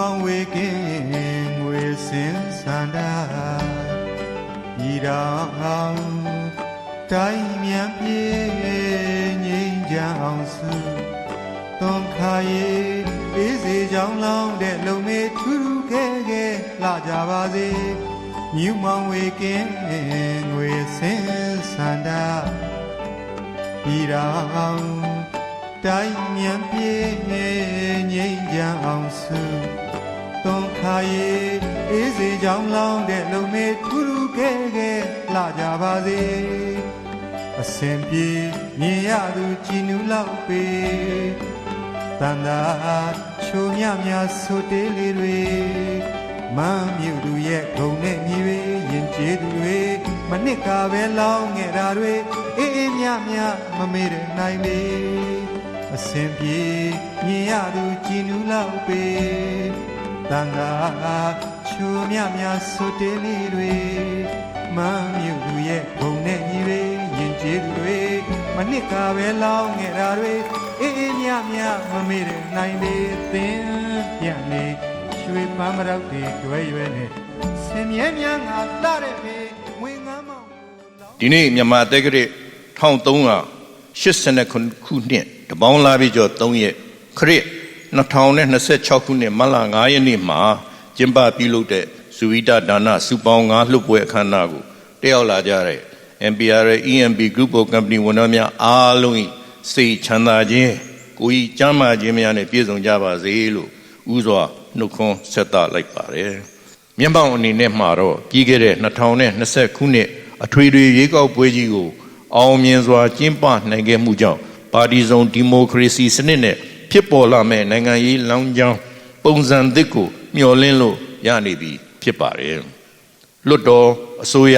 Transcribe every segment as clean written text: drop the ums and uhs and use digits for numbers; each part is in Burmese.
mang waking with sins and Yidang time yam Yang Su Don't Kai is a young long that low me to get La Javazi New man waking with sins and Yidang time yam Yang Su Don't Kai is a young long that low me to get La Javazi A simple Niadu Chinula Pe Tanda Chomia Sotelire Mam you do yet go net you in Jedue Manica long at Arwe Yamia Mamere Naime A simple Niadu Chinula Pe Tanda Chomia Sotelire Mam you do yet go net you Jedue Manica long at Arwe Yamia Mamere Naime Thin Yamne Shui Pamarati Dwayne Semyang Lare Wingama ဒီနေ့မြန်မာတက္ကရာ1380ခုနှစ်တပေါင်းလာပြီးကျော်3ရက်ခရစ်2026ခုနှစ်မလ9ရက်နေ့မှာကျင်းပပြုလုပ်တဲ့ဇူဝိတဒါနစုပေါင်း9လှုပ်ပွဲအခမ်းအနားကိုတက်ရောက်လာကြတဲ့ MPRA EMP Group of Company ဝန်ထမ်းများအားလုံး၏စိတ်ချမ်းသာခြင်းကိုယ်ဤကျမ်းမာခြင်းများနဲ့ပြည့်စုံကြပါစေလို့ဥစွာနှုတ်ခွန်းဆက်သလိုက်ပါတယ်။မျက်မှောက်အနေနဲ့မှာတော့ပြီးခဲ့တဲ့2020ခုနှစ်အထွေထွေရွေးကောက်ပွဲကြီးကိုအောင်မြင်စွာကျင်းပနိုင်ခဲ့မှုကြောင့်ပါတီစုံဒီမိုကရေစီစနစ်နဲ့ဖြစ်ပေါ်လာမဲ့နိုင်ငံရေးလမ်းကြောင်းပုံစံသစ်ကိုမျှော်လင့်လို့ရနေပြီဖြစ်ပါတယ်။လွတ်တော်အစိုးရ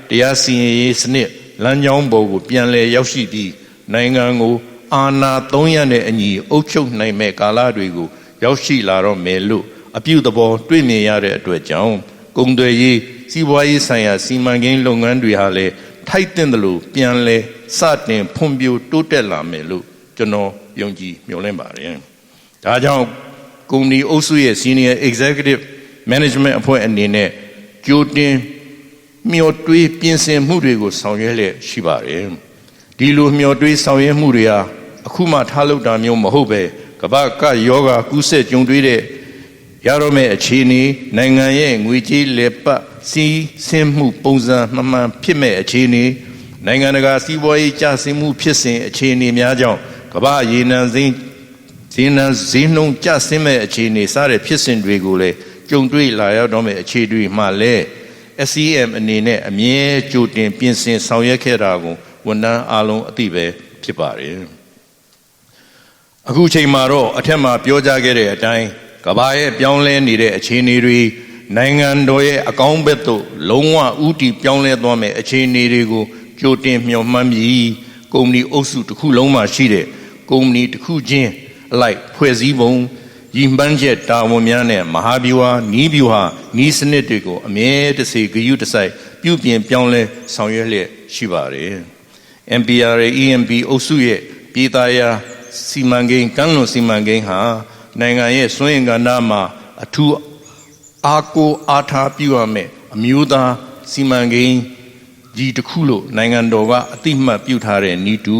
တရားစီရင်ရေးစနစ်လမ်းကြောင်းပေါ်ကိုပြန်လည်ရောက်ရှိပြီးနိုင်ငံကိုအာဏာ3ရပ်နဲ့အညီအုပ်ချုပ်နိုင်မဲ့ကာလတွေကိုရောက်ရှိလာတော့မယ်လို့အပြုသဘောတွေ့မြင်ရတဲ့အတွက်ကြောင့်ကုန်သွယ်ရေးစီးပွားရေးဆိုင်ရာစီမံကိန်းလုပ်ငန်းတွေဟာလည်းထိုက်တင်တယ်လို့ပြန်လဲစတင်ဖွံ့ဖြိုးတိုးတက်လာမယ်လို့ကျွန်တော်ယုံကြည်မျှော်လင့်ပါတယ်။ဒါကြောင့်ကုမ္ပဏီအုပ်စုရဲ့ Senior Executive Management အဖွဲ့အနေနဲ့ကြိုတင်မျှော်တွေးပြင်ဆင်မှုတွေကိုဆောင်ရွက်လျက်ရှိပါတယ်။ဒီလိုမျှော်တွေးဆောင်ရွက်မှုတွေဟာအခုမှထားလုပ်တာမျိုးမဟုတ်ပဲကမ္ဘာကယောဂကူးစက်ကြုံတွေ့တဲ့ရတော့မဲ့အခြေအနေနိုင်ငံရဲ့ငွေကြေးလက်ပတ်စီးဆင်းမှုပုံစံမှန်ဖြစ်မဲ့အခြေအနေနိုင်ငံတကာစီးပွားရေးကျဆင်းမှုဖြစ်စဉ်အခြေအနေများကြောင့်ကမ္ဘာရေနံဈေးနှုန်းကျဆင်းမဲ့အခြေအနေစတဲ့ဖြစ်စဉ်တွေကိုလည်းကြုံတွေ့လာရောက်တော့မဲ့အခြေတွေမှလည်း SCM အနေနဲ့အမြဲကြိုတင်ပြင်ဆင်ဆောင်ရွက်ခဲ့တာကိုဝန်ထမ်းအားလုံးအသိပဲဖြစ်ပါတယ်အခုချိန်မှာတော့အထက်မှာပြောကြားခဲ့တဲ့အတိုင်းကမ္ဘာရဲ့ပြောင်းလဲနေတဲ့အခြေအနေတွေနိုင်ငံတော်ရဲ့အကောင်းဘက်သို့လုံးဝဥတီပြောင်းလဲသွားမယ့်အခြေအနေတွေကိုကြိုတင်မျှော်မှန်းပြီးကုမ္ပဏီအုပ်စုတစ်ခုလုံးမှာရှိတဲ့ကုမ္ပဏီတစ်ခုချင်းအလိုက်ဖွဲ့စည်းပုံရည်မှန်းချက်တာဝန်များနဲ့မဟာဗျူဟာနီးဗျူဟာနီးစနစ်တွေကိုအမြဲတစေဂရုတစိုက်ပြုပြင်ပြောင်းလဲဆောင်ရွက်လျက်ရှိပါတယ် MPRA EMP အုပ်စုရဲ့ပြည်သားရာစီမံကိန်းကမ်းလွန်စီမံကိန်းဟာနိုင်ငံရဲ့စွမ်းအင်ကဏ္ဍမှာအထူးအားကိုးအားထားပြုရမယ်အမျိုးသားစီမံကိန်းကြီးတစ်ခုလို့နိုင်ငံတော်ကအတိအမှတ်ပြုထားတဲ့ဤတူ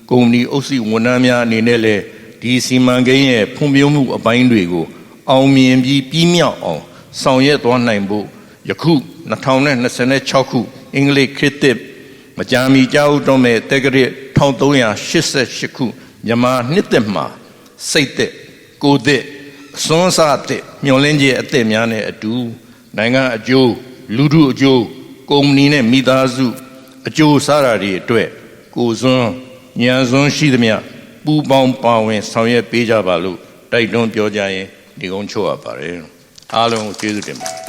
ကုမ္ပဏီအုပ်စုဝန်ထမ်းများအနေနဲ့လည်းဒီစီမံကိန်းရဲ့ဖွံ့ဖြိုးမှုအပိုင်းတွေကိုအောင်မြင်ပြီးပြီးမြောက်အောင်ဆောင်ရွက်သွားနိုင်ဖို့ယခု2026ခုအင်္ဂလိပ်ခေတ်သစ်မကြာမီကြာဥတော်မဲ့တက္ကရာ1388ခုမြန်မာနှစ်သက်မှာစိတ်သက်ကိုယ်သက်အစွမ်းစားသက်မျှော်လင့်ချက်အသက်များနဲ့အတူနိုင်ငံအကျိုးလူထုအကျိုးကုမ္ပဏီနဲ့မိသားစုအကျိုးစားတာတွေအတွက်ကိုယ်စွမ်းဉာဏ်စွမ်းရှိသမျှပူပေါင်းပါဝင်ဆောင်ရွက်ပေးကြပါလို့တိုက်တွန်းပြောကြရင်ဒီကုန်းချုပ်ရပါတယ်အားလုံးကိုကျေးဇူးတင်ပါတယ်